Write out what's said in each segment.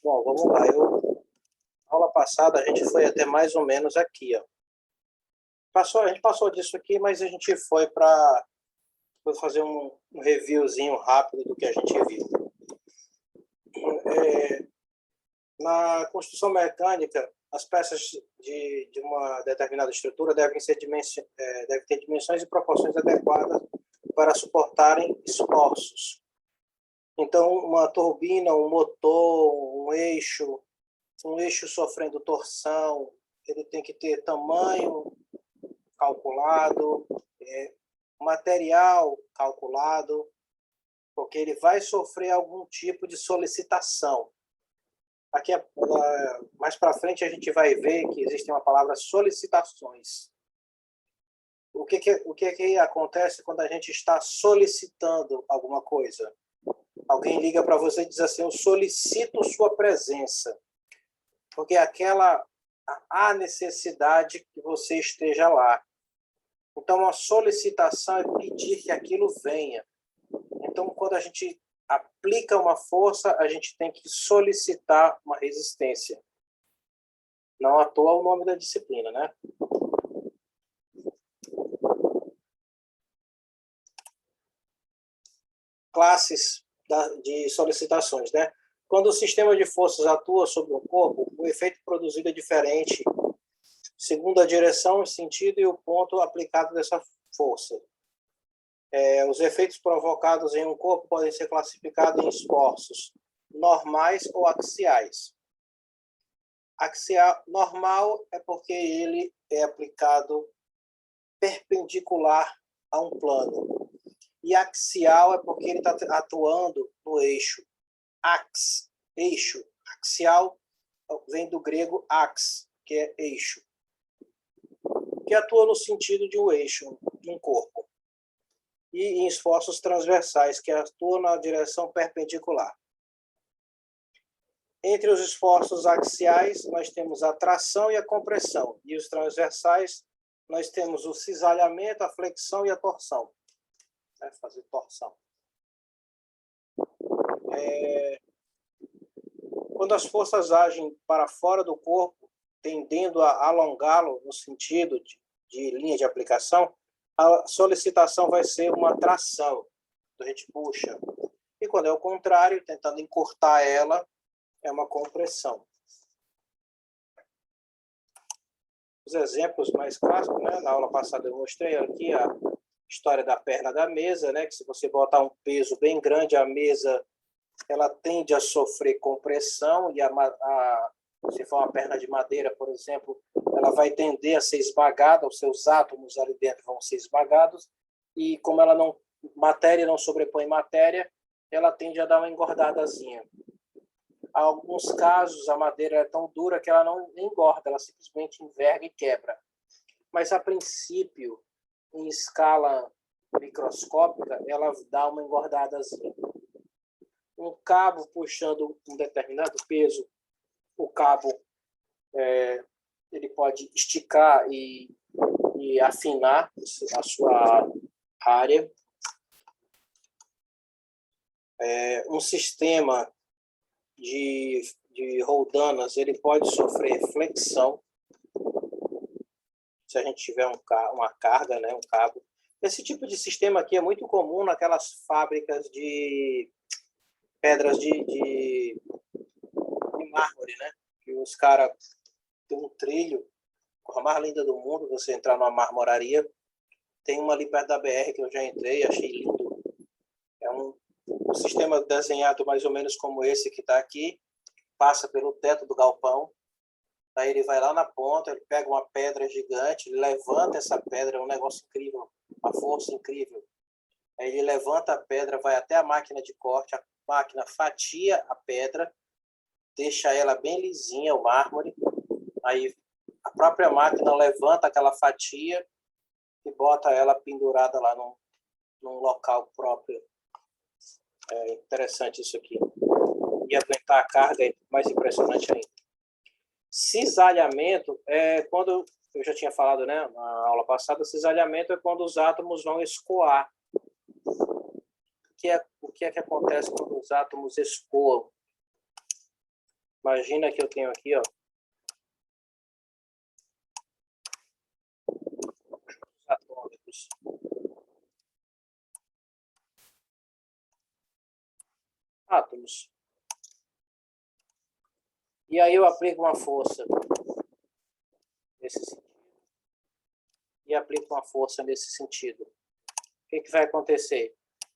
Bom, vamos lá. Na aula passada a gente foi até mais ou menos aqui, ó. A gente passou disso aqui, mas a gente foi para fazer um reviewzinho rápido do que a gente viu. Na construção mecânica, as peças de uma determinada estrutura devem ter dimensões e proporções adequadas para suportarem esforços. Então, uma turbina, um motor, um eixo sofrendo torção, ele tem que ter tamanho calculado, material calculado, porque ele vai sofrer algum tipo de solicitação. Aqui, mais para frente, a gente vai ver que existe uma palavra solicitações. O que acontece quando a gente está solicitando alguma coisa? Alguém liga para você e diz assim, eu solicito sua presença, porque há necessidade que você esteja lá. Então, uma solicitação é pedir que aquilo venha. Então, quando a gente aplica uma força, a gente tem que solicitar uma resistência. Não à toa o nome da disciplina, né? Classes de solicitações, né? Quando o sistema de forças atua sobre um corpo, o efeito produzido é diferente, segundo a direção, o sentido e o ponto aplicado dessa força. Os efeitos provocados em um corpo podem ser classificados em esforços normais ou axiais. Axial normal é porque ele é aplicado perpendicular a um plano. E axial é porque ele está atuando no eixo. Eixo. Axial vem do grego ax, que é eixo, que atua no sentido de um eixo, de um corpo. E em esforços transversais, que atuam na direção perpendicular. Entre os esforços axiais, nós temos a tração e a compressão. E os transversais, nós temos o cisalhamento, a flexão e a torção. Fazer torção. Quando as forças agem para fora do corpo, tendendo a alongá-lo no sentido de linha de aplicação, a solicitação vai ser uma tração, a gente puxa. E quando é o contrário, tentando encurtar ela, é uma compressão. Os exemplos mais clássicos, né? Na aula passada eu mostrei aqui a história da perna da mesa, né? Que se você botar um peso bem grande, a mesa ela tende a sofrer compressão e se for uma perna de madeira, por exemplo, ela vai tender a ser esmagada, os seus átomos ali dentro vão ser esmagados, e como matéria não sobrepõe matéria, ela tende a dar uma engordadazinha. Em alguns casos, a madeira é tão dura que ela não engorda, ela simplesmente enverga e quebra. Mas, a princípio, em escala microscópica, ela dá uma engordadazinha. Um cabo puxando um determinado peso, o cabo ele pode esticar e afinar a sua área. Um sistema de roldanas, ele pode sofrer flexão se a gente tiver uma carga, né, um cabo. Esse tipo de sistema aqui é muito comum naquelas fábricas de pedras de mármore, né? Que os caras têm um trilho, a mais linda do mundo, você entrar numa marmoraria. Tem uma ali perto da BR que eu já entrei, achei lindo. É um sistema desenhado mais ou menos como esse que está aqui, passa pelo teto do galpão, aí ele vai lá na ponta, ele pega uma pedra gigante, ele levanta essa pedra, é um negócio incrível, uma força incrível. Aí ele levanta a pedra, vai até a máquina de corte, a máquina fatia a pedra, deixa ela bem lisinha, o mármore, aí a própria máquina levanta aquela fatia e bota ela pendurada lá num local próprio. É interessante isso aqui. E aguentar a carga é mais impressionante ainda. Cisalhamento é quando, eu já tinha falado, né, na aula passada, cisalhamento é quando os átomos vão escoar. que acontece quando os átomos escoam. Imagina que eu tenho aqui, ó, atômicos. Átomos. E aí eu aplico uma força nesse sentido e aplico uma força nesse sentido. O que vai acontecer?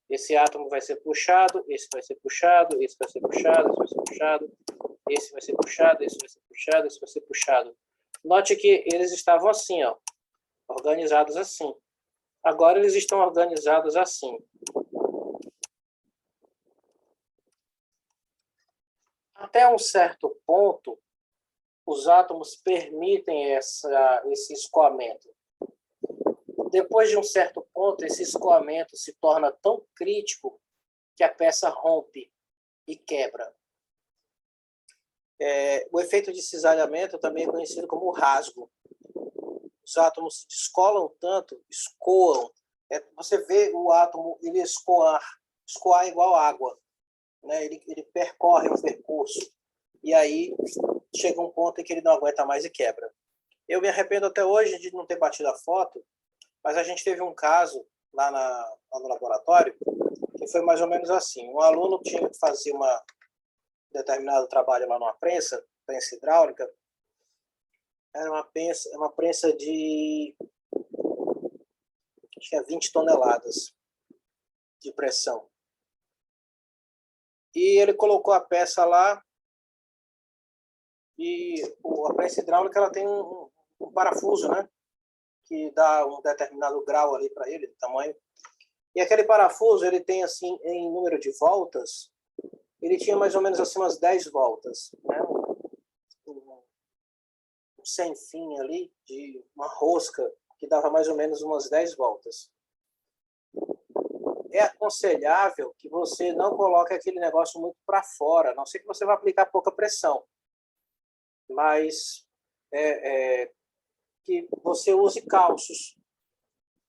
Esse átomo vai ser puxado, esse vai ser puxado, esse vai ser puxado, esse vai ser puxado, esse vai ser puxado, esse vai ser puxado, esse vai ser puxado. Note que eles estavam assim, ó, organizados assim. Agora eles estão organizados assim. Até um certo ponto, os átomos permitem esse escoamento. Depois de um certo ponto, esse escoamento se torna tão crítico que a peça rompe e quebra. O efeito de cisalhamento também é conhecido como rasgo. Os átomos se descolam tanto, escoam. Você vê o átomo ele escoar igual água, né? Ele percorre um percurso e aí chega um ponto em que ele não aguenta mais e quebra. Eu me arrependo até hoje de não ter batido a foto, mas a gente teve um caso lá no laboratório que foi mais ou menos assim. Um aluno tinha que fazer um determinado trabalho lá numa prensa hidráulica. Era uma prensa de acho que é 20 toneladas de pressão. E ele colocou a peça lá e a prensa hidráulica ela tem um parafuso, né? Que dá um determinado grau ali para ele, de tamanho. E aquele parafuso, ele tem assim, em número de voltas, ele tinha mais ou menos assim umas 10 voltas, né? Um sem fim ali, de uma rosca, que dava mais ou menos umas 10 voltas. É aconselhável que você não coloque aquele negócio muito para fora, a não ser que você vá aplicar pouca pressão. Mas que você use calços,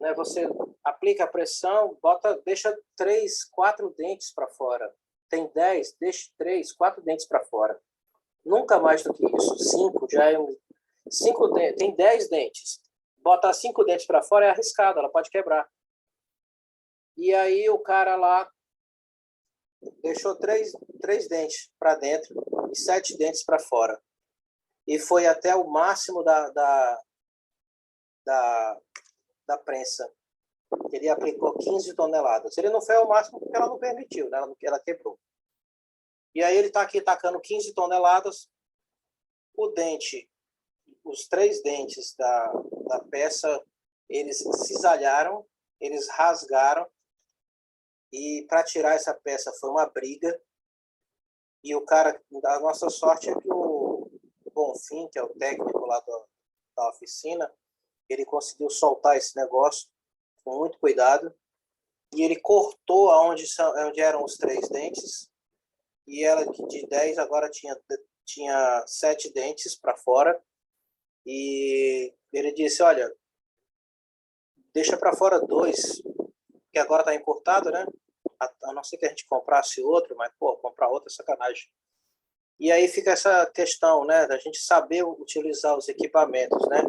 né? Você aplica a pressão, deixa 3, 4 dentes para fora. Tem 10, deixe 3, 4 dentes para fora. Nunca mais do que isso. 5 já é 5 tem 10 dentes. Botar 5 dentes para fora é arriscado, ela pode quebrar. E aí o cara lá deixou 3 dentes para dentro e 7 dentes para fora. E foi até o máximo da prensa. Ele aplicou 15 toneladas. Ele não foi ao máximo porque ela não permitiu, né? Ela quebrou. E aí ele está aqui tacando 15 toneladas. O dente, os 3 dentes da peça, eles cisalharam, eles rasgaram. E para tirar essa peça foi uma briga. E o cara, a nossa sorte é que o Bonfim, que é o técnico lá da oficina, ele conseguiu soltar esse negócio com muito cuidado. E ele cortou onde eram os 3 dentes. E ela, de 10, agora tinha 7 dentes para fora. E ele disse, olha, deixa para fora 2, que agora está importado, né? A não ser que a gente comprasse outro, mas, comprar outro é sacanagem. E aí fica essa questão, né, da gente saber utilizar os equipamentos, né?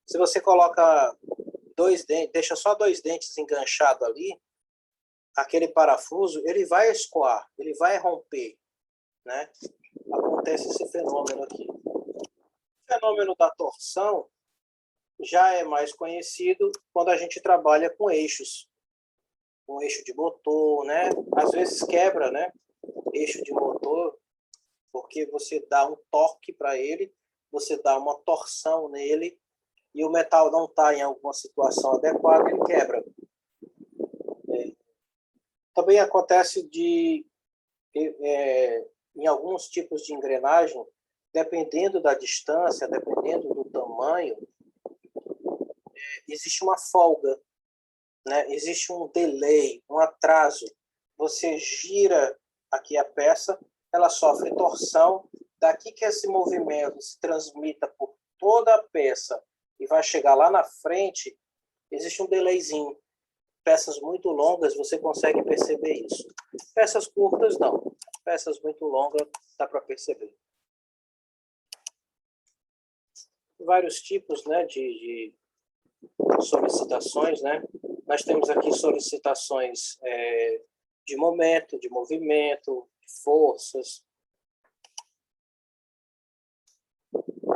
Se você coloca 2 dentes, deixa só 2 dentes enganchados ali, aquele parafuso, ele vai escoar, ele vai romper, né? Acontece esse fenômeno aqui. O fenômeno da torção já é mais conhecido quando a gente trabalha com eixos. Um eixo de motor, né? Às vezes quebra, né? Eixo de motor, porque você dá um torque para ele, você dá uma torção nele e o metal não está em alguma situação adequada, ele quebra. Também acontece em alguns tipos de engrenagem, dependendo da distância, dependendo do tamanho, existe uma folga, né? Existe um delay, um atraso. Você gira aqui a peça, ela sofre torção, daqui que esse movimento se transmita por toda a peça e vai chegar lá na frente, existe um delayzinho. Peças muito longas, você consegue perceber isso. Peças curtas, não. Peças muito longas, dá para perceber. Vários tipos, né, de solicitações, né? Nós temos aqui solicitações de momento, de movimento, de forças.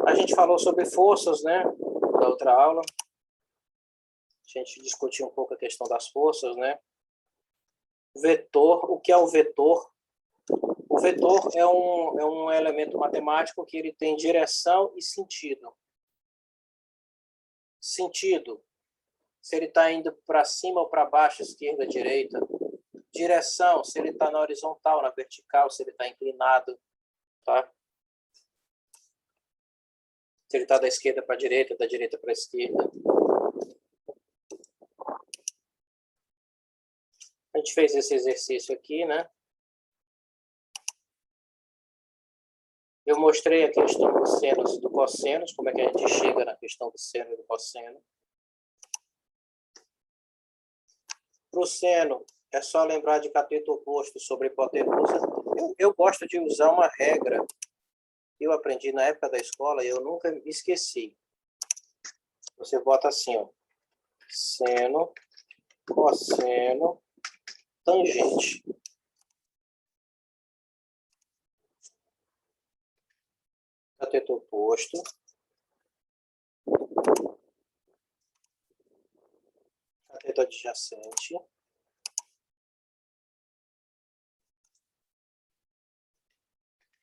A gente falou sobre forças, né, da outra aula. A gente discutiu um pouco a questão das forças, né? Vetor, o que é o vetor? O vetor é um elemento matemático que ele tem direção e sentido. Sentido, se ele está indo para cima ou para baixo, esquerda, direita. Direção, se ele está na horizontal, na vertical, se ele está inclinado, tá? Se ele está da esquerda para a direita, da direita para a esquerda. A gente fez esse exercício aqui, né? Eu mostrei a questão dos senos e do cossenos, como é que a gente chega na questão do seno e do cosseno. Para o seno, é só lembrar de cateto oposto sobre hipotenusa. Eu gosto de usar uma regra que eu aprendi na época da escola e eu nunca me esqueci. Você bota assim, ó, seno, cosseno, tangente. Cateto oposto. Cateto adjacente.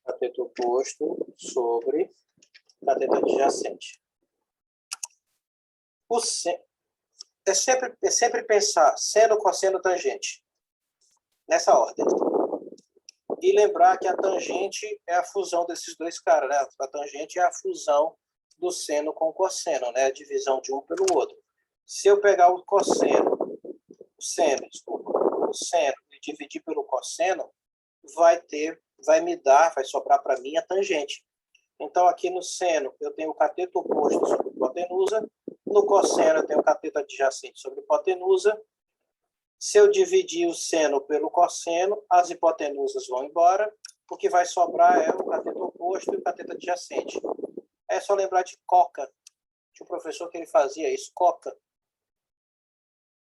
Cateto oposto sobre cateto adjacente. O seno, é sempre pensar seno, cosseno, tangente. Nessa ordem. E lembrar que a tangente é a fusão desses dois caras, né? A tangente é a fusão do seno com o cosseno, né? A divisão de um pelo outro. Se eu pegar o seno e dividir pelo cosseno, vai sobrar para mim a tangente. Então, aqui no seno, eu tenho o cateto oposto sobre hipotenusa. No cosseno, eu tenho o cateto adjacente sobre hipotenusa. Se eu dividir o seno pelo cosseno, as hipotenusas vão embora. O que vai sobrar é o cateto oposto e o cateto adjacente. É só lembrar de coca. Tinha um professor que ele fazia isso, coca.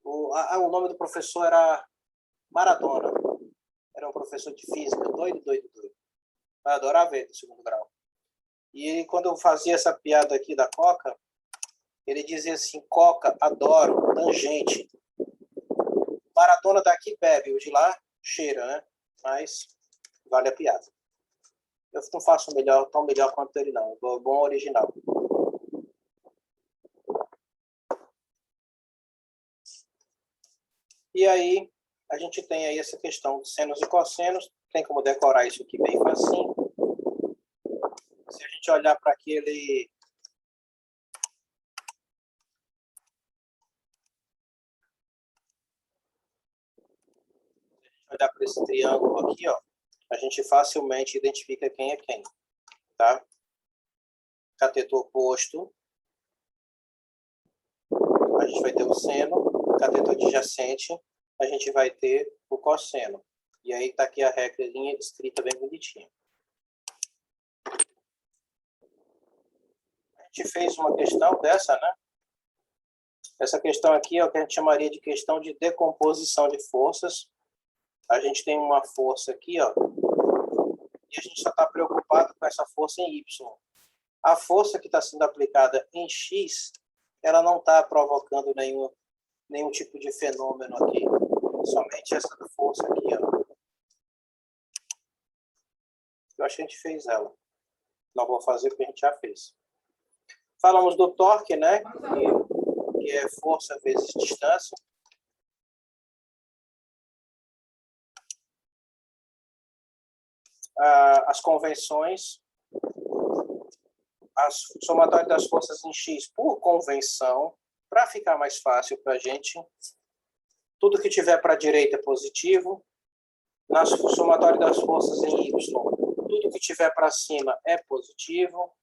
O nome do professor era Maradona. Era um professor de física, doido. Eu adorava ele, do segundo grau. E ele, quando eu fazia essa piada aqui da coca, ele dizia assim, coca, adoro, tangente. Maratona daqui bebe, o de lá cheira, né? Mas vale a piada. Eu não faço tão melhor quanto ele, não. Bom original. E aí, a gente tem aí essa questão de senos e cossenos. Tem como decorar isso aqui bem facinho. Se a gente olhar para aquele... olhar para esse triângulo aqui, ó, a gente facilmente identifica quem é quem, tá? Cateto oposto, a gente vai ter o seno, cateto adjacente, a gente vai ter o cosseno. E aí tá aqui a regrinha escrita bem bonitinha. A gente fez uma questão dessa, né? Essa questão aqui é o que a gente chamaria de questão de decomposição de forças. A gente tem uma força aqui, ó, e a gente só está preocupado com essa força em Y. A força que está sendo aplicada em X, ela não está provocando nenhum tipo de fenômeno aqui. Somente essa força aqui, ó. Eu acho que a gente fez ela. Não vou fazer porque a gente já fez. Falamos do torque, né? Que é força vezes distância. As convenções, a somatória das forças em X por convenção, para ficar mais fácil para a gente. Tudo que tiver para a direita é positivo. Na somatória das forças em Y, tudo que tiver para cima é positivo.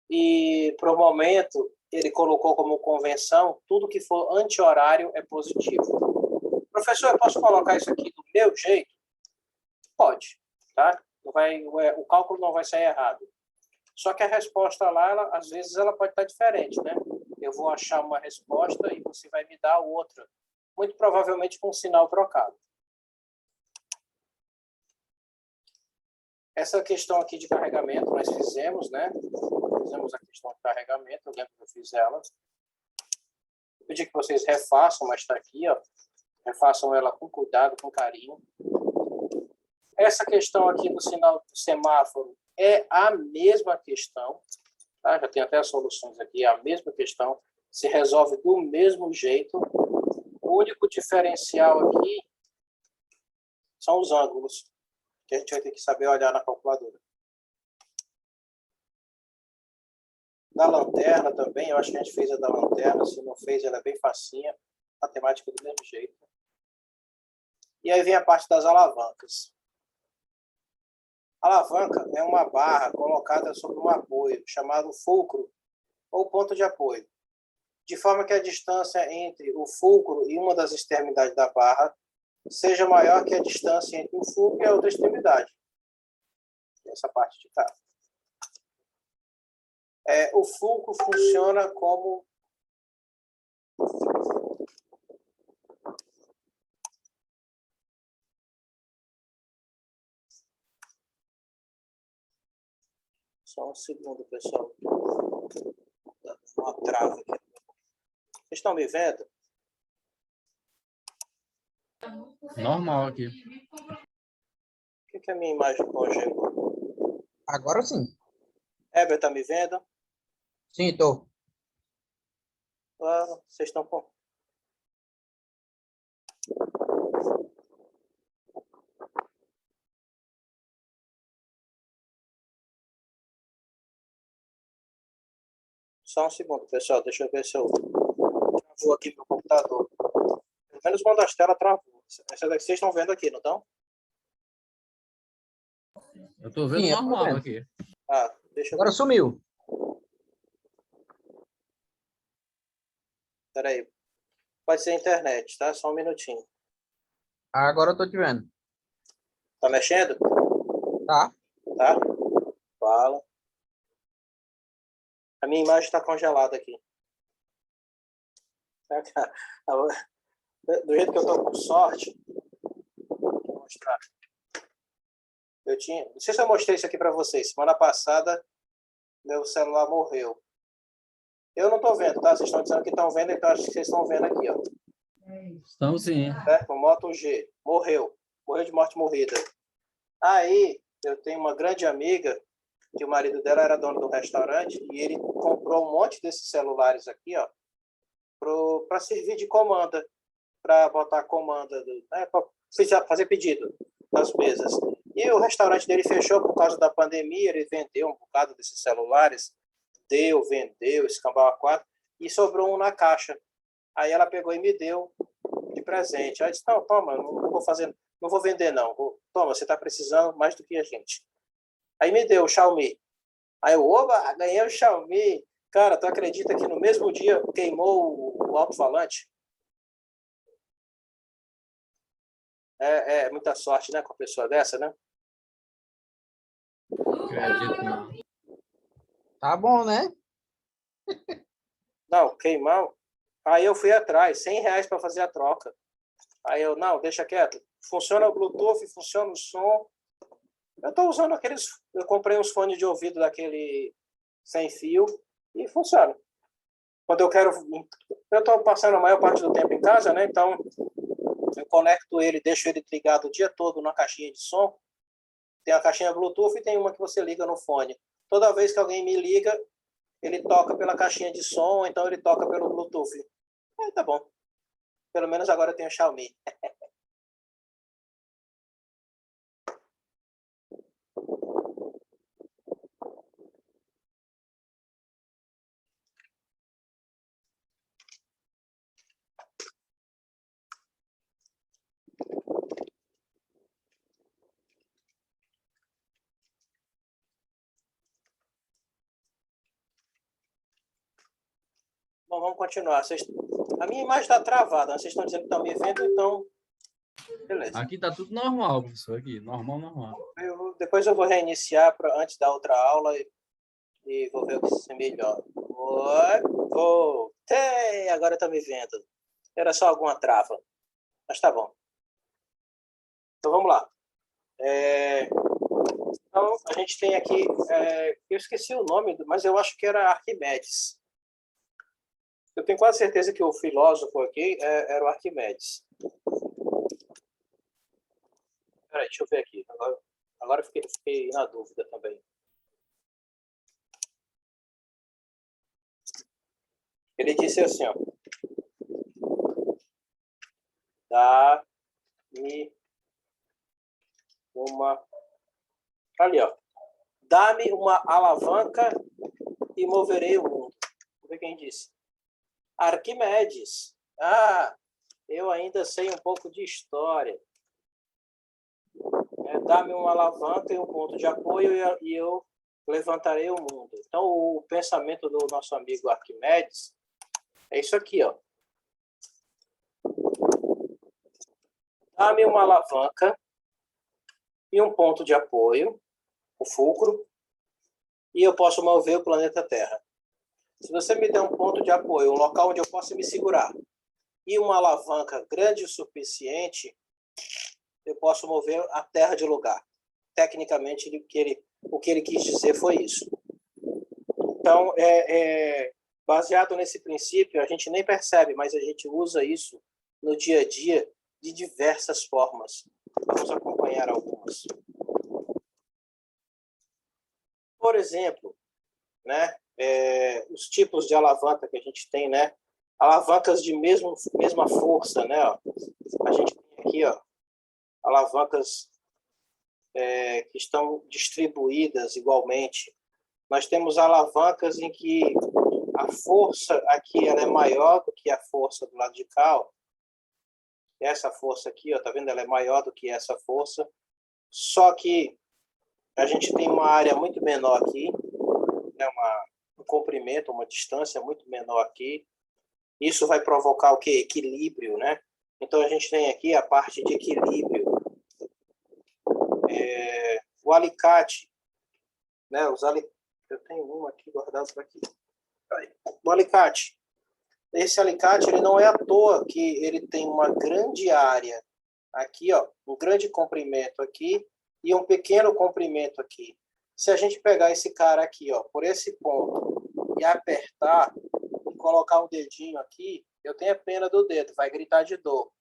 E, para o momento, ele colocou como convenção, tudo que for anti-horário é positivo. Professor, eu posso colocar isso aqui do meu jeito? Pode, tá? Não vai, o cálculo não vai sair errado. Só que a resposta lá, às vezes, ela pode estar diferente, né? Eu vou achar uma resposta e você vai me dar outra. Muito provavelmente com um sinal trocado. Essa questão aqui de carregamento nós fizemos, né? Fizemos a questão de carregamento, eu lembro que eu fiz ela. Eu pedi que vocês refaçam, mas está aqui, ó. Refaçam ela com cuidado, com carinho. Essa questão aqui do sinal do semáforo é a mesma questão, tá? Já tem até as soluções aqui, é a mesma questão, se resolve do mesmo jeito. O único diferencial aqui são os ângulos, que a gente vai ter que saber olhar na calculadora. Da lanterna também, eu acho que a gente fez a da lanterna, se não fez, ela é bem facinha, matemática do mesmo jeito. E aí vem a parte das alavancas. A alavanca é uma barra colocada sobre um apoio, chamado fulcro, ou ponto de apoio, de forma que a distância entre o fulcro e uma das extremidades da barra seja maior que a distância entre o fulcro e a outra extremidade. Essa parte de cá. O fulcro funciona como só um segundo, pessoal. Uma trava aqui. Vocês estão me vendo? Normal aqui. Por que a minha imagem congelou? Agora sim. Heber, está me vendo? Sim, estou. Claro, vocês estão com... Só um segundo, pessoal. Deixa eu ver se eu travou aqui meu computador. Pelo menos uma das telas travou. Essa daqui vocês estão vendo aqui, não estão? Eu estou vendo Sim, normal aqui. Ah, deixa eu Agora ver. sumiu. Espera aí. Pode ser a internet, tá? Só um minutinho. Agora eu tô te vendo. Tá mexendo? Tá? Tá? Fala. A minha imagem está congelada aqui. Do jeito que eu tô com sorte, vou mostrar. Não sei se eu mostrei isso aqui para vocês. Semana passada, meu celular morreu. Eu não estou vendo, tá? Vocês estão dizendo que estão vendo, então acho que vocês estão vendo aqui, ó. Estamos sim. Certo? O Moto G. Morreu. Morreu de morte morrida. Aí, eu tenho uma grande amiga, que o marido dela era dono do restaurante, e ele comprou um monte desses celulares aqui, ó, para servir de comanda, para botar comanda, né, para fazer pedido das mesas. E o restaurante dele fechou por causa da pandemia, ele vendeu um bocado desses celulares, vendeu, escambau a quatro, e sobrou um na caixa. Aí ela pegou e me deu de presente. Aí eu disse, não, toma, não vou vender não. Toma, você está precisando mais do que a gente. Aí me deu o Xiaomi. Aí eu, oba, ganhei o Xiaomi. Cara, tu acredita que no mesmo dia queimou o alto-falante? É muita sorte, né, com a pessoa dessa, né? Acredito não. Tá bom, né? Não, queimar. Aí eu fui atrás, R$ 100 para fazer a troca. Aí eu, não, deixa quieto. Funciona o Bluetooth, funciona o som. Eu estou usando aqueles... Eu comprei uns fones de ouvido daquele sem fio e funciona. Quando eu quero... Eu estou passando a maior parte do tempo em casa, né? Então, eu conecto ele, deixo ele ligado o dia todo na caixinha de som. Tem a caixinha Bluetooth e tem uma que você liga no fone. Toda vez que alguém me liga, ele toca pela caixinha de som, então ele toca pelo Bluetooth. Aí tá bom. Pelo menos agora eu tenho Xiaomi. Bom, vamos continuar. A minha imagem está travada. Vocês estão dizendo que estão me vendo, então Beleza. Aqui tá tudo normal, professor. Aqui, normal, normal. Depois eu vou reiniciar antes da outra aula e vou ver o que se melhora. Oi, voltei! Agora tá me vendo. Era só alguma trava. Mas tá bom. Então vamos lá. Então, a gente tem aqui... eu esqueci o nome, mas eu acho que era Arquimedes. Eu tenho quase certeza que o filósofo aqui era o Arquimedes. Peraí, deixa eu ver aqui. Agora eu fiquei na dúvida também. Ele disse assim, ó. Dá-me uma... Ali, ó. Dá-me uma alavanca e moverei o mundo. Vamos ver quem disse. Arquimedes. Ah, eu ainda sei um pouco de história. Dá-me uma alavanca e um ponto de apoio e eu levantarei o mundo. Então, o pensamento do nosso amigo Arquimedes é isso aqui, ó. Dá-me uma alavanca e um ponto de apoio, o fulcro, e eu posso mover o planeta Terra. Se você me der um ponto de apoio, um local onde eu possa me segurar, e uma alavanca grande o suficiente, eu posso mover a Terra de lugar. Tecnicamente, o que ele quis dizer foi isso. Então, baseado nesse princípio, a gente nem percebe, mas a gente usa isso no dia a dia de diversas formas. Vamos acompanhar algumas. Por exemplo, né, os tipos de alavanca que a gente tem, né? Alavancas de mesma força, né? Ó. A gente tem aqui, ó, alavancas que estão distribuídas igualmente. Nós temos alavancas em que a força aqui ela é maior do que a força do lado de cá. Ó. Essa força aqui, ó, tá vendo? Ela é maior do que essa força. Só que a gente tem uma área muito menor aqui, né? Um comprimento, uma distância muito menor aqui. Isso vai provocar o quê? Equilíbrio, né? Então, a gente tem aqui a parte de equilíbrio. O alicate, né? Eu tenho um aqui guardado por aqui. O alicate. Esse alicate, ele não é à toa que ele tem uma grande área aqui, ó, um grande comprimento aqui e um pequeno comprimento aqui. Se a gente pegar esse cara aqui, ó, por esse ponto e apertar e colocar um dedinho aqui, eu tenho a pena do dedo, vai gritar de dor.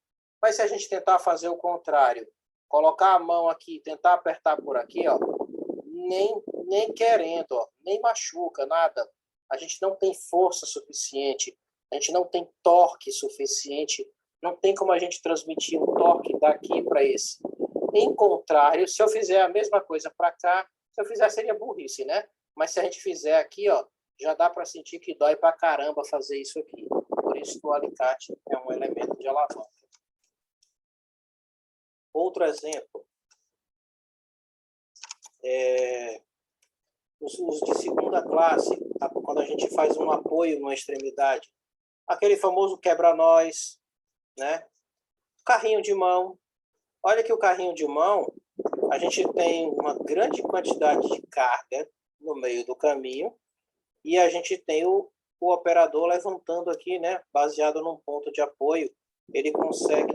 Mas se a gente tentar fazer o contrário, colocar a mão aqui, tentar apertar por aqui, ó, nem querendo, ó, nem machuca, nada. A gente não tem força suficiente, a gente não tem torque suficiente, não tem como a gente transmitir um torque daqui para esse. Em contrário, se eu fizer a mesma coisa para cá, se eu fizer seria burrice, né? Mas se a gente fizer aqui, ó, já dá para sentir que dói para caramba fazer isso aqui. Por isso que o alicate é um elemento de alavanca. Outro exemplo. Os de segunda classe, quando a gente faz um apoio numa extremidade. Aquele famoso quebra-nós, né? Carrinho de mão. Olha que o carrinho de mão, a gente tem uma grande quantidade de carga no meio do caminho e a gente tem o operador levantando aqui, né? Baseado num ponto de apoio. Ele consegue...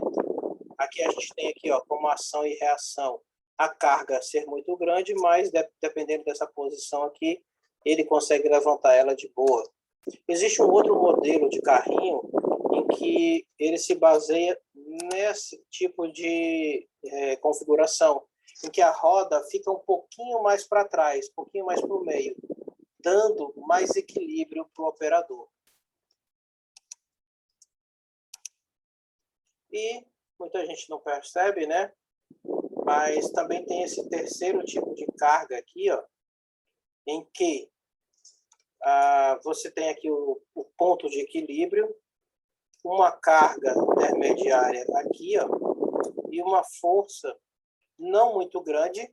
Aqui a gente tem aqui, ó, como ação e reação. A carga ser muito grande, mas dependendo dessa posição aqui, ele consegue levantar ela de boa. Existe um outro modelo de carrinho em que ele se baseia nesse tipo de configuração, em que a roda fica um pouquinho mais para trás, um pouquinho mais para o meio, dando mais equilíbrio para o operador. E muita gente não percebe, né? Mas também tem esse terceiro tipo de carga aqui, ó, em que você tem aqui o ponto de equilíbrio, uma carga intermediária aqui, ó, e uma força não muito grande,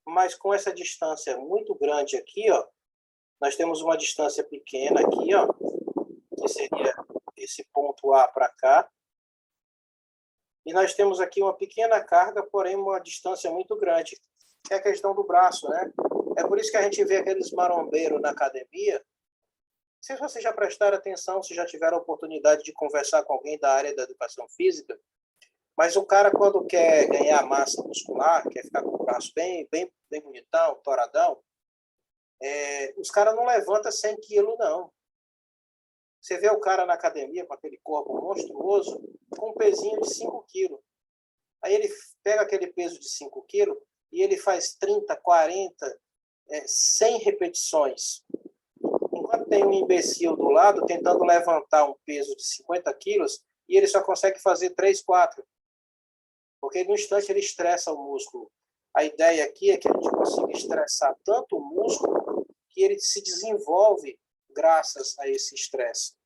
mas com essa distância muito grande aqui, ó, nós temos uma distância pequena aqui, ó, que seria esse ponto A para cá, E nós temos aqui uma pequena carga, porém uma distância muito grande, que é a questão do braço, né? É por isso que a gente vê aqueles marombeiros na academia. Não sei se vocês já prestaram atenção, se já tiveram a oportunidade de conversar com alguém da área da educação física, mas o cara, quando quer ganhar massa muscular, quer ficar com o braço bem bonitão, toradão, os caras não levantam 100 quilos, não. Você vê o cara na academia com aquele corpo monstruoso, com um pezinho de 5 quilos. Aí ele pega aquele peso de 5 quilos e ele faz 30, 40, 100 repetições. Enquanto tem um imbecil do lado tentando levantar um peso de 50 quilos e ele só consegue fazer 3, 4. Porque no instante ele estressa o músculo. A ideia aqui é que a gente consiga estressar tanto o músculo que ele se desenvolve graças a esse estresse.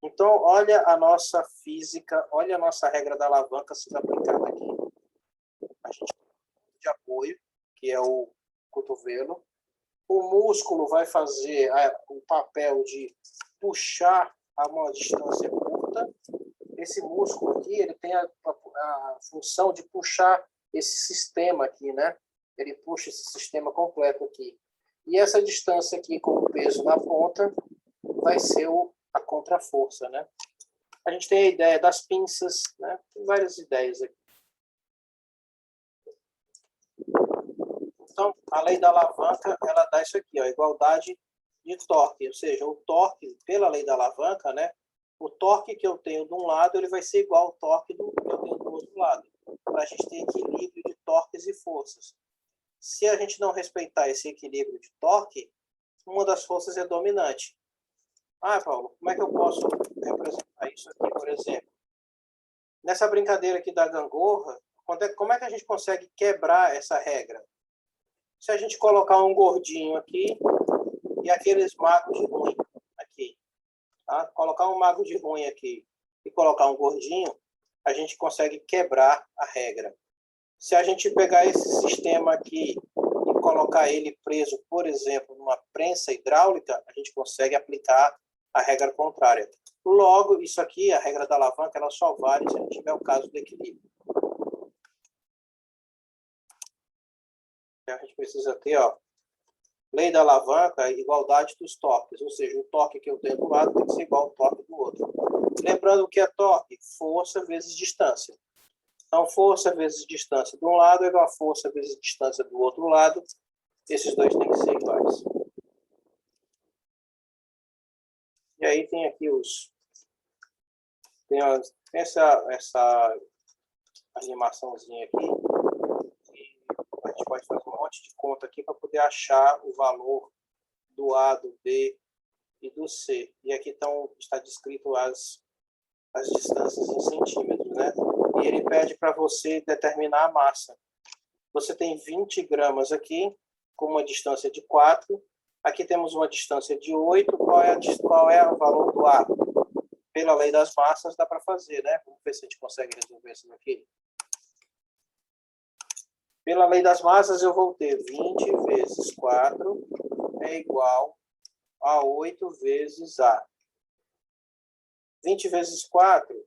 Então, olha a nossa física, olha a nossa regra da alavanca sendo aplicada aqui. A gente tem um de apoio, que é o cotovelo. O músculo vai fazer o papel de puxar a uma distância curta. Esse músculo aqui, ele tem a função de puxar esse sistema aqui, né? Ele puxa esse sistema completo aqui. E essa distância aqui com o peso na ponta vai ser a contraforça, né? A gente tem a ideia das pinças, né? Tem várias ideias aqui. Então, a lei da alavanca, ela dá isso aqui, ó, igualdade de torque, ou seja, o torque, pela lei da alavanca, né? O torque que eu tenho de um lado, ele vai ser igual ao torque que eu tenho do outro lado, para a gente ter equilíbrio de torques e forças. Se a gente não respeitar esse equilíbrio de torque, uma das forças é dominante. Ah, Paulo, como é que eu posso representar isso aqui, por exemplo? Nessa brincadeira aqui da gangorra, como é que a gente consegue quebrar essa regra? Se a gente colocar um gordinho aqui e aqueles magos de ruim aqui, tá? Colocar um mago de ruim aqui e colocar um gordinho, a gente consegue quebrar a regra. Se a gente pegar esse sistema aqui e colocar ele preso, por exemplo, numa prensa hidráulica, a gente consegue aplicar a regra contrária. Logo, isso aqui, a regra da alavanca, ela só vale se a gente tiver o caso do equilíbrio. A gente precisa ter, ó, lei da alavanca, igualdade dos torques, ou seja, o torque que eu tenho do lado tem que ser igual ao torque do outro. Lembrando que é torque, força vezes distância. Então, força vezes distância de um lado é igual a força vezes distância do outro lado. Esses dois têm que ser iguais. E aí tem aqui tem essa animaçãozinha aqui. A gente pode fazer um monte de conta aqui para poder achar o valor do A, do B e do C. E aqui está descrito as distâncias em centímetros, né? E ele pede para você determinar a massa. Você tem 20 gramas aqui, com uma distância de 4. Aqui temos uma distância de 8. Qual é o valor do A? Pela lei das massas dá para fazer, né? Vamos ver se a gente consegue resolver isso daqui. Pela lei das massas, eu vou ter 20 vezes 4 é igual a 8 vezes A. 20 vezes 4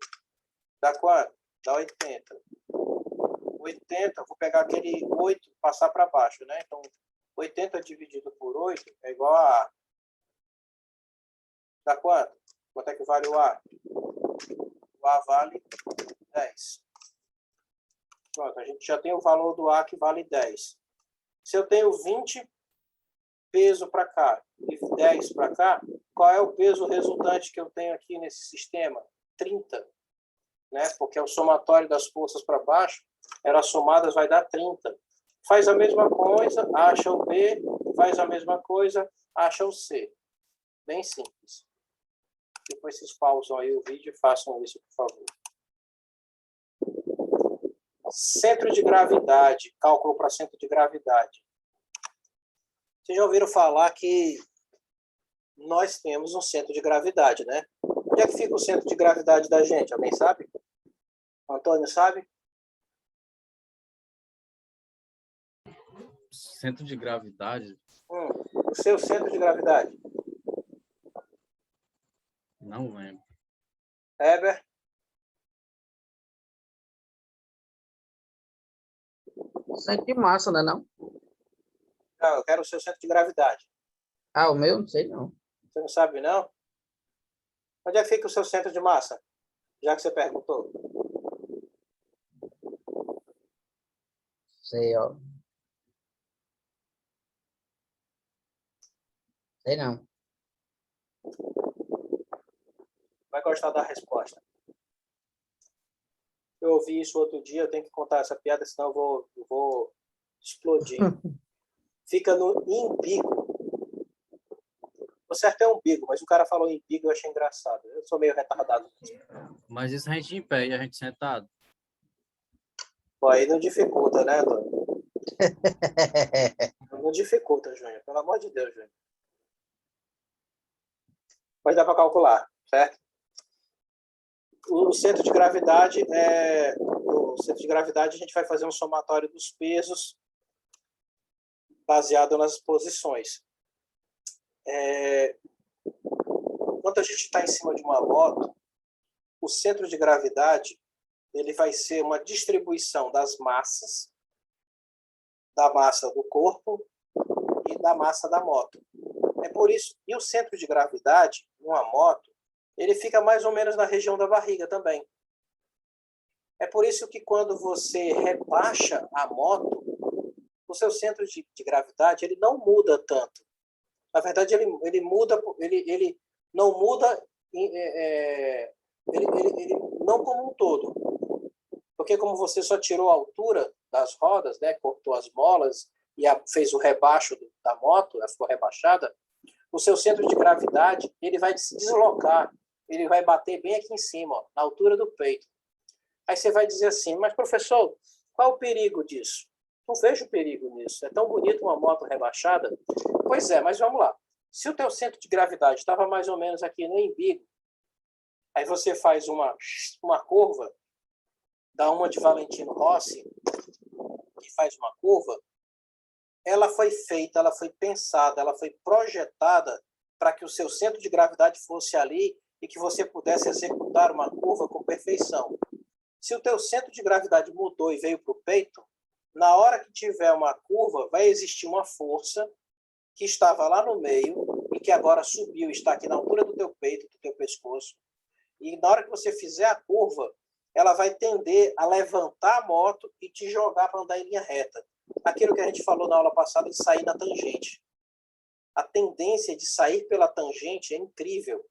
dá quanto? Dá 80. 80, vou pegar aquele 8 e passar para baixo, né? Então, 80 dividido por 8 é igual a A. Dá quanto? Quanto é que vale o A? O A vale 10. Pronto, a gente já tem o valor do A que vale 10. Se eu tenho 20 peso para cá e 10 para cá, qual é o peso resultante que eu tenho aqui nesse sistema? 30. Né? Porque é o somatório das forças para baixo, elas somadas vai dar 30. Faz a mesma coisa, acha o B, faz a mesma coisa, acha o C. Bem simples. Depois vocês pausam aí o vídeo e façam isso, por favor. Centro de gravidade, cálculo para centro de gravidade. Vocês já ouviram falar que nós temos um centro de gravidade, né? Onde é que fica o centro de gravidade da gente? Alguém sabe? Antônio sabe? Centro de gravidade? O seu centro de gravidade? Não lembro. Heber? Centro de massa, né, não? Não, eu quero o seu centro de gravidade. Ah, o meu? Não sei, não. Você não sabe, não? Onde é que fica o seu centro de massa? Já que você perguntou. Sei, ó. Sei não. Vai gostar da resposta. Eu ouvi isso outro dia, eu tenho que contar essa piada, senão eu vou explodir. Fica no umbigo. O certo é umbigo, mas o cara falou umbigo, eu achei engraçado. Eu sou meio retardado. Mas isso a gente em pé e a gente sentado. Pô, aí não dificulta, né, Antônio? Não dificulta, Júnior. Pelo amor de Deus, Júnior. Mas dá para calcular, certo? O centro de gravidade o centro de gravidade a gente vai fazer um somatório dos pesos baseado nas posições. Quando a gente está em cima de uma moto, o centro de gravidade ele vai ser uma distribuição das massas, da massa do corpo e da massa da moto. É por isso, e o centro de gravidade, numa moto, ele fica mais ou menos na região da barriga também. É por isso que quando você rebaixa a moto, o seu centro de gravidade ele não muda tanto. Na verdade, ele muda, ele não muda, ele não como um todo. Porque como você só tirou a altura das rodas, né, cortou as molas e fez o rebaixo da moto, ela ficou rebaixada, o seu centro de gravidade ele vai se deslocar, ele vai bater bem aqui em cima, ó, na altura do peito. Aí você vai dizer assim, mas professor, qual o perigo disso? Não vejo perigo nisso. É tão bonito uma moto rebaixada. Pois é, mas vamos lá. Se o teu centro de gravidade estava mais ou menos aqui no umbigo, aí você faz uma curva, dá uma de Valentino Rossi, que faz uma curva, ela foi feita, ela foi pensada, ela foi projetada para que o seu centro de gravidade fosse ali e que você pudesse executar uma curva com perfeição. Se o teu centro de gravidade mudou e veio para o peito, na hora que tiver uma curva, vai existir uma força que estava lá no meio e que agora subiu, está aqui na altura do teu peito, do teu pescoço. E na hora que você fizer a curva, ela vai tender a levantar a moto e te jogar para andar em linha reta. Aquilo que a gente falou na aula passada de sair na tangente. A tendência de sair pela tangente é incrível.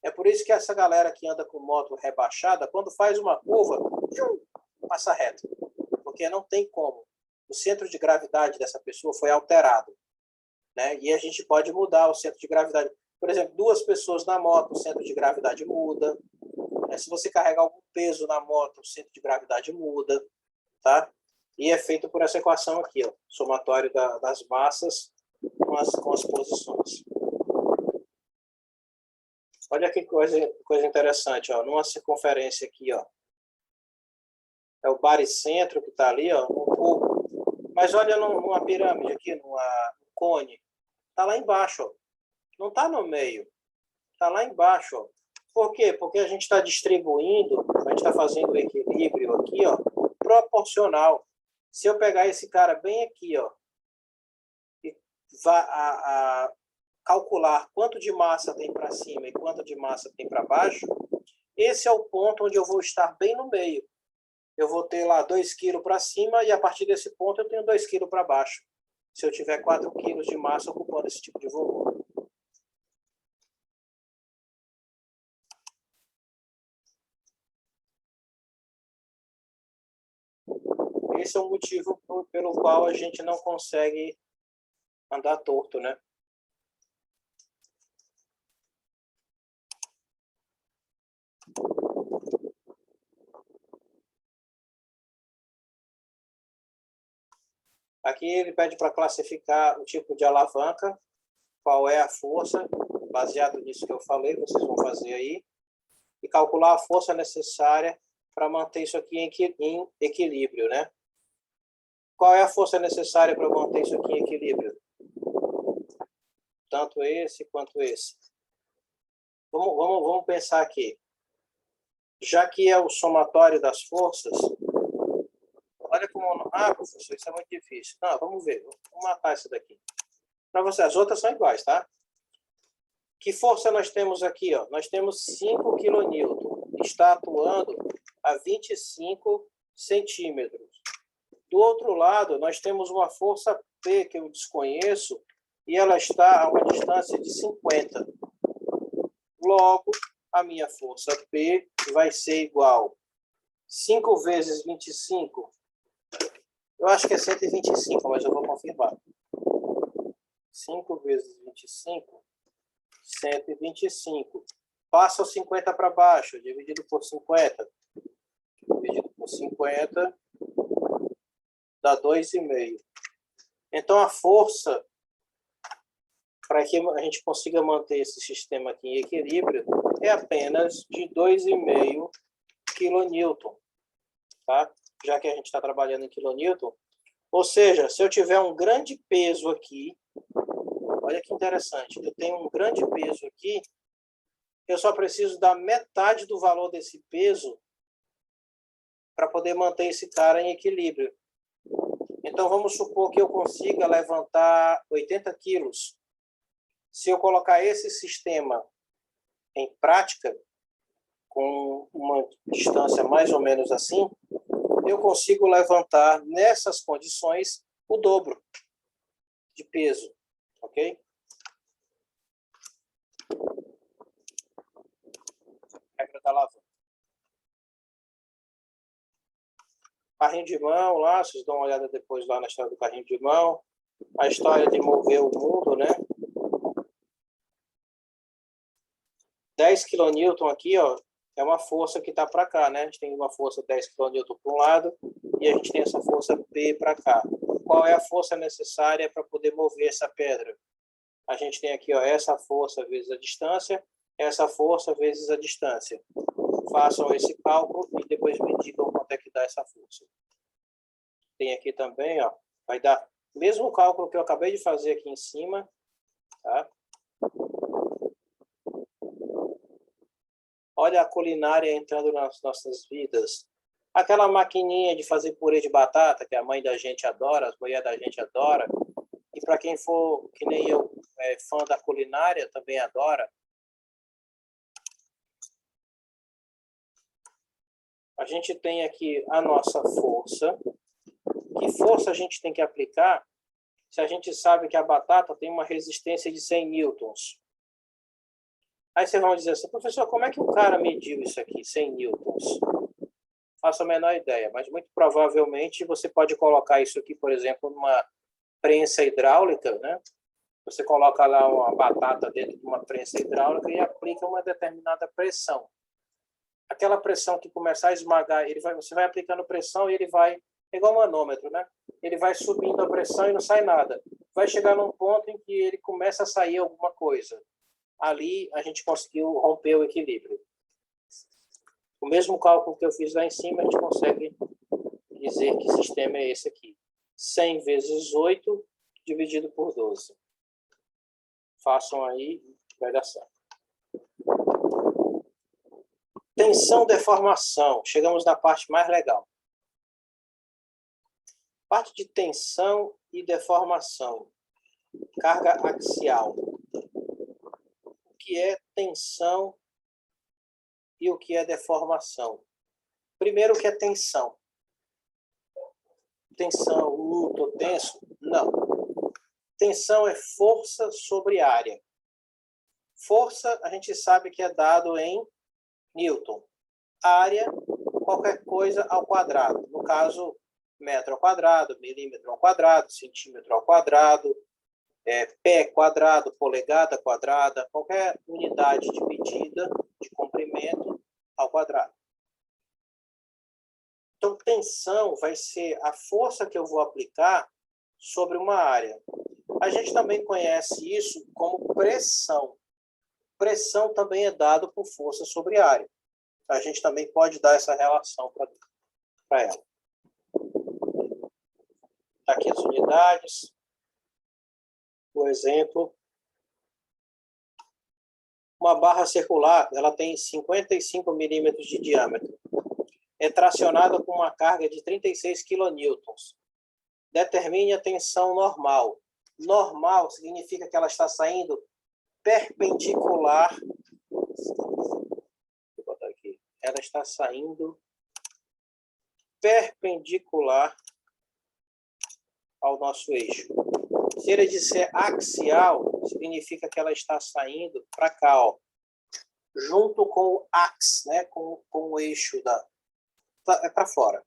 É por isso que essa galera que anda com moto rebaixada, quando faz uma curva, passa reto. Porque não tem como. O centro de gravidade dessa pessoa foi alterado. Né? E a gente pode mudar o centro de gravidade. Por exemplo, duas pessoas na moto, o centro de gravidade muda. Se você carregar algum peso na moto, o centro de gravidade muda. Tá? E é feito por essa equação aqui, ó, somatório das massas com as posições. Olha que coisa interessante, ó, numa circunferência aqui, ó, é o baricentro que está ali, ó, um cubo. Mas olha numa pirâmide aqui, num cone, está lá embaixo, ó. Não está no meio, está lá embaixo. Ó. Por quê? Porque a gente está distribuindo, a gente está fazendo o equilíbrio aqui, ó, proporcional. Se eu pegar esse cara bem aqui, ó, e calcular quanto de massa tem para cima e quanto de massa tem para baixo, esse é o ponto onde eu vou estar bem no meio. Eu vou ter lá 2 kg para cima e a partir desse ponto eu tenho 2 kg para baixo. Se eu tiver 4 kg de massa ocupando esse tipo de volume. Esse é o motivo pelo qual a gente não consegue andar torto, né? Aqui ele pede para classificar o tipo de alavanca, qual é a força, baseado nisso que eu falei, vocês vão fazer aí, e calcular a força necessária para manter isso aqui em equilíbrio, né? Qual é a força necessária para manter isso aqui em equilíbrio? Tanto esse quanto esse. Vamos pensar aqui. Já que é o somatório das forças, olha como Ah, professor, isso é muito difícil. Não, vamos ver. Vamos matar isso daqui. Para você, as outras são iguais, tá? Que força nós temos aqui? Ó? Nós temos 5 kN. Está atuando a 25 centímetros. Do outro lado, nós temos uma força P, que eu desconheço, e ela está a uma distância de 50. Logo, a minha força P vai ser igual 5 vezes 25. Eu acho que é 125, mas eu vou confirmar. 5 vezes 25, 125. Passa o 50 para baixo, dividido por 50. Dividido por 50 dá 2,5. Então, a força, para que a gente consiga manter esse sistema aqui em equilíbrio, é apenas de 2,5 kN. Tá? Já que a gente está trabalhando em quilonewton. Ou seja, se eu tiver um grande peso aqui, olha que interessante, eu tenho um grande peso aqui, eu só preciso da metade do valor desse peso para poder manter esse cara em equilíbrio. Então, vamos supor que eu consiga levantar 80 quilos. Se eu colocar esse sistema em prática, com uma distância mais ou menos assim, eu consigo levantar, nessas condições, o dobro de peso. Ok? Regra da alavanca. Carrinho de mão lá, vocês dão uma olhada depois lá na história do carrinho de mão. A história de mover o mundo, né? 10 kN aqui, ó, é uma força que está para cá, né? A gente tem uma força 10 kN para um lado e a gente tem essa força P para cá. Qual é a força necessária para poder mover essa pedra? A gente tem aqui, ó, essa força vezes a distância, essa força vezes a distância. Façam esse cálculo e depois me digam quanto é que dá essa força. Tem aqui também, ó, vai dar o mesmo cálculo que eu acabei de fazer aqui em cima, tá? Olha a culinária entrando nas nossas vidas. Aquela maquininha de fazer purê de batata, que a mãe da gente adora, as mulheres da gente adora, e para quem for, que nem eu, fã da culinária, também adora. A gente tem aqui a nossa força. Que força a gente tem que aplicar se a gente sabe que a batata tem uma resistência de 100 newtons? Aí vocês vão dizer assim, professor, como é que o cara mediu isso aqui, 100 newtons? Faço a menor ideia, mas muito provavelmente você pode colocar isso aqui, por exemplo, numa prensa hidráulica, né? Você coloca lá uma batata dentro de uma prensa hidráulica e aplica uma determinada pressão. Aquela pressão que começar a esmagar, você vai aplicando pressão e ele vai, é igual um manômetro, né? Ele vai subindo a pressão e não sai nada. Vai chegar num ponto em que ele começa a sair alguma coisa. Ali a gente conseguiu romper o equilíbrio. O mesmo cálculo que eu fiz lá em cima, a gente consegue dizer que sistema é esse aqui. 100 vezes 8 dividido por 12. Façam aí, vai dar certo. Tensão, deformação. Chegamos na parte mais legal. Parte de tensão e deformação. Carga axial. O que é tensão e o que é deformação? Primeiro, o que é tensão? Tensão, estou tenso? Não. Tensão é força sobre área. Força, a gente sabe que é dado em Newton. Área, qualquer coisa ao quadrado. No caso, metro ao quadrado, milímetro ao quadrado, centímetro ao quadrado, pé quadrado, polegada quadrada, qualquer unidade de medida, de comprimento ao quadrado. Então, tensão vai ser a força que eu vou aplicar sobre uma área. A gente também conhece isso como pressão. Pressão também é dado por força sobre área. A gente também pode dar essa relação para ela. Aqui as unidades. Por exemplo, uma barra circular, ela tem 55 milímetros de diâmetro. É tracionada com uma carga de 36 kN. Determine a tensão normal. Normal significa que ela está saindo perpendicular. Vou botar aqui. Ela está saindo perpendicular ao nosso eixo. Se ele disser axial, significa que ela está saindo para cá, ó, junto com o ax, né, com o eixo é para fora.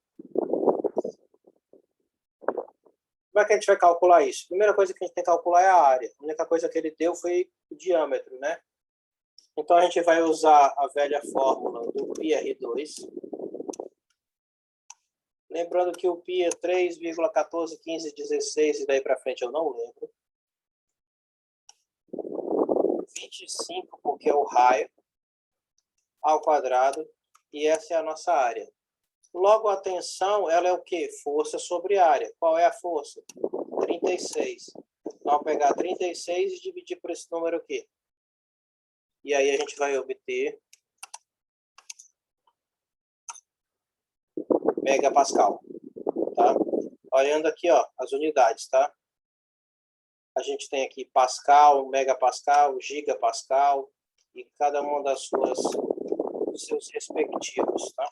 Como é que a gente vai calcular isso? A primeira coisa que a gente tem que calcular é a área. A única coisa que ele deu foi o diâmetro, né? Então a gente vai usar a velha fórmula do πr2. Lembrando que o π é 3,141516 e daí para frente eu não lembro. 25 porque é o raio ao quadrado e essa é a nossa área. Logo a tensão, ela é o quê? Força sobre área. Qual é a força? 36. Então, vou pegar 36 e dividir por esse número aqui. E aí a gente vai obter megapascal, tá? Olhando aqui, ó, as unidades, tá? A gente tem aqui pascal, megapascal, gigapascal e cada uma dos seus respectivos, tá?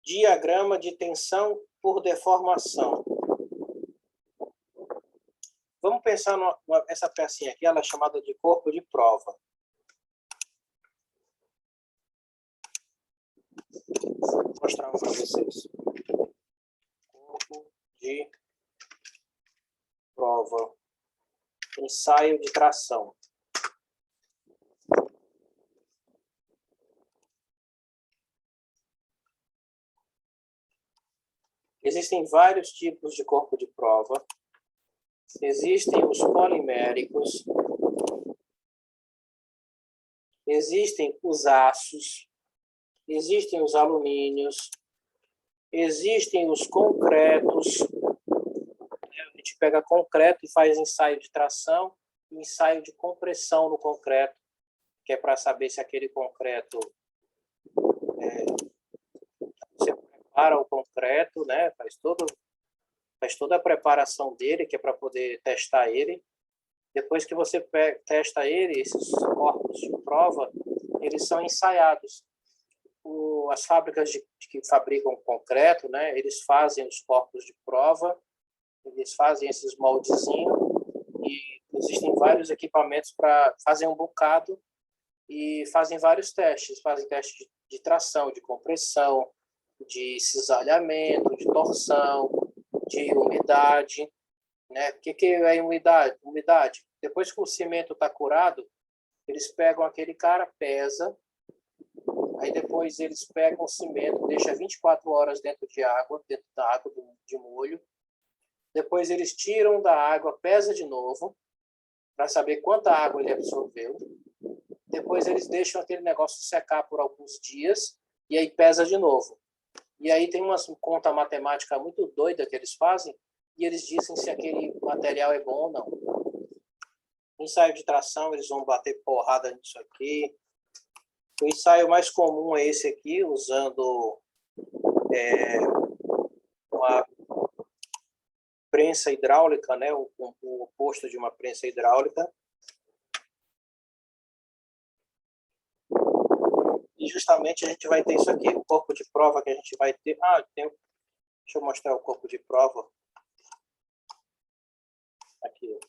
Diagrama de tensão por deformação. Vamos pensar nessa pecinha aqui, ela é chamada de corpo de prova. Vou mostrar para vocês. Corpo de prova. Ensaio de tração. Existem vários tipos de corpo de prova. Existem os poliméricos. Existem os aços. Existem os alumínios. Existem os concretos. A gente pega concreto e faz ensaio de tração e ensaio de compressão no concreto, que é para saber se aquele concreto... você prepara o concreto, né? Faz toda a preparação dele, que é para poder testar ele. Depois que você testa ele, esses corpos de prova, eles são ensaiados. As fábricas que fabricam concreto, né? Eles fazem os corpos de prova, eles fazem esses moldezinhos e existem vários equipamentos para fazer um bocado e fazem vários testes. Fazem teste de tração, de compressão, de cisalhamento, de torção, de umidade, né? O que é umidade? Umidade. Depois que o cimento está curado, eles pegam aquele cara, pesa, aí depois eles pegam o cimento, deixa 24 horas dentro da água de molho. Depois eles tiram da água, pesa de novo, para saber quanta água ele absorveu. Depois eles deixam aquele negócio secar por alguns dias e aí pesa de novo. E aí tem uma conta matemática muito doida que eles fazem e eles dizem se aquele material é bom ou não. No ensaio de tração, eles vão bater porrada nisso aqui. O ensaio mais comum é esse aqui, usando uma prensa hidráulica, né? O oposto de uma prensa hidráulica. E justamente a gente vai ter isso aqui, o corpo de prova que a gente vai ter. Deixa eu mostrar o corpo de prova. Aqui,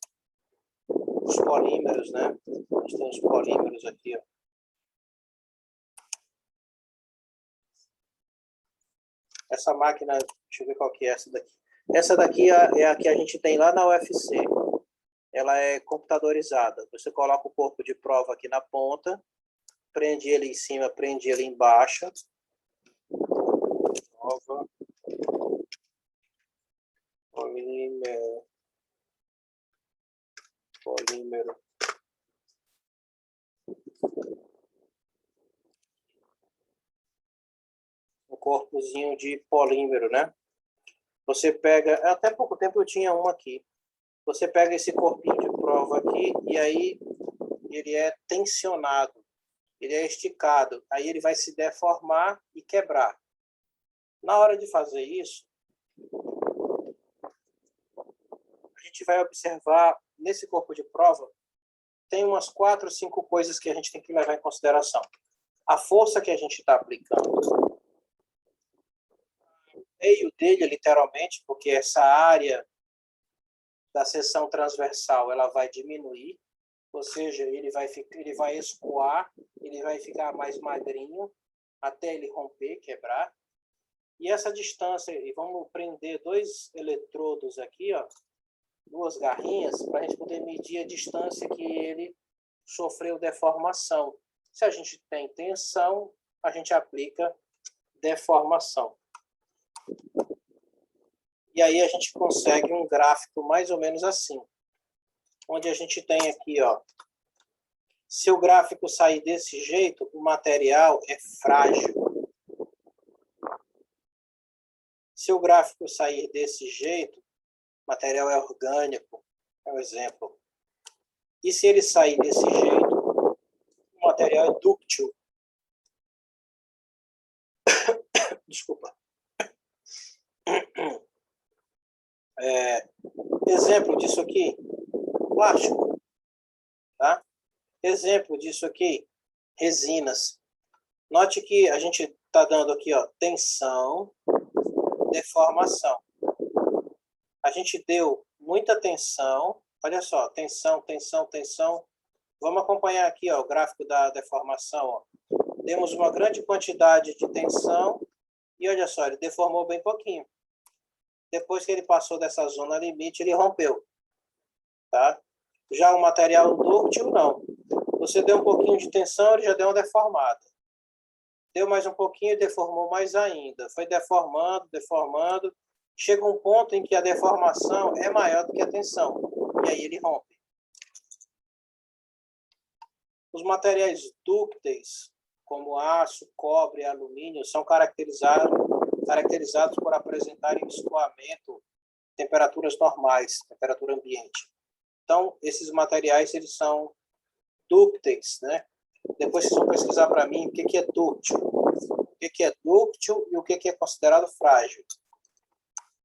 os polímeros, né? A gente tem os polímeros aqui, ó. Essa máquina, deixa eu ver qual que é essa daqui. Essa daqui é a que a gente tem lá na UFC. Ela é computadorizada. Você coloca o corpo de prova aqui na ponta, prende ele em cima, prende ele embaixo. Prova. Polímero. Um corpozinho de polímero, né? Você pega, até pouco tempo eu tinha um aqui. Você pega esse corpinho de prova aqui e aí ele é tensionado, ele é esticado, aí ele vai se deformar e quebrar. Na hora de fazer isso, a gente vai observar, nesse corpo de prova, tem umas 4 ou 5 coisas que a gente tem que levar em consideração. A força que a gente está aplicando, o meio dele, literalmente, porque essa área da seção transversal ela vai diminuir, ou seja, ele vai escoar, ele vai ficar mais magrinho até ele romper, quebrar. E essa distância, e vamos prender 2 eletrodos aqui, ó, 2 garrinhas, para a gente poder medir a distância que ele sofreu deformação. Se a gente tem tensão, a gente aplica deformação. E aí a gente consegue um gráfico mais ou menos assim, onde a gente tem aqui, ó, se o gráfico sair desse jeito, o material é frágil. Se o gráfico sair desse jeito, o material é orgânico, é um exemplo. E se ele sair desse jeito, o material é dúctil. Desculpa. Exemplo disso aqui, plástico. Tá? Exemplo disso aqui, resinas. Note que a gente está dando aqui, ó, tensão, deformação. A gente deu muita tensão. Olha só, tensão, tensão, tensão. Vamos acompanhar aqui, ó, o gráfico da deformação. Ó. Temos uma grande quantidade de tensão e olha só, ele deformou bem pouquinho. Depois que ele passou dessa zona limite, ele rompeu. Tá? Já o material dúctil, não. Você deu um pouquinho de tensão, ele já deu uma deformada. Deu mais um pouquinho e deformou mais ainda. Foi deformando, deformando. Chega um ponto em que a deformação é maior do que a tensão. E aí ele rompe. Os materiais dúcteis, como aço, cobre e alumínio, são caracterizados por apresentarem escoamento, temperaturas normais, temperatura ambiente. Então, esses materiais eles são dúcteis, né? Depois vocês vão pesquisar para mim o que é dúctil. O que é dúctil e o que é considerado frágil.